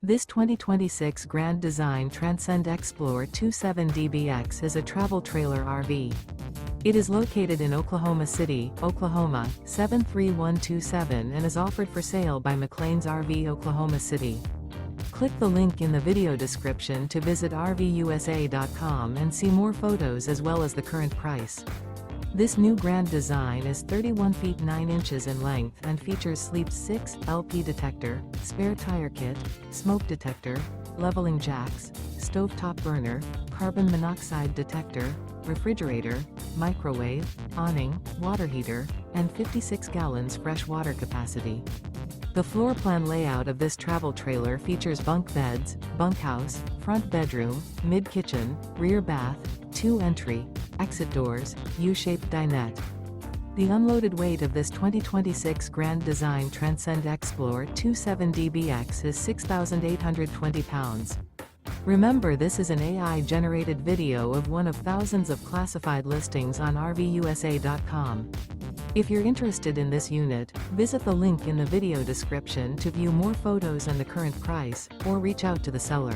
This 2026 Grand Design Transcend Xplor 27DBX is a travel trailer RV. It is located in Oklahoma City, Oklahoma, 73127 and is offered for sale by McClain's RV Oklahoma City. Click the link in the video description to visit RVUSA.com and see more photos as well as the current price. This new Grand Design is 31 feet 9 inches in length and features Sleep 6 LP detector, spare tire kit, smoke detector, leveling jacks, stovetop burner, carbon monoxide detector, refrigerator, microwave, awning, water heater, and 56 gallons fresh water capacity. The floor plan layout of this travel trailer features bunk beds, bunkhouse, front bedroom, mid-kitchen, rear bath, 2 entry, exit doors, U-shaped dinette. The unloaded weight of this 2026 Grand Design Transcend Xplor 27DBX is 6,820 pounds. Remember, this is an AI-generated video of one of thousands of classified listings on RVUSA.com. If you're interested in this unit, visit the link in the video description to view more photos and the current price, or reach out to the seller.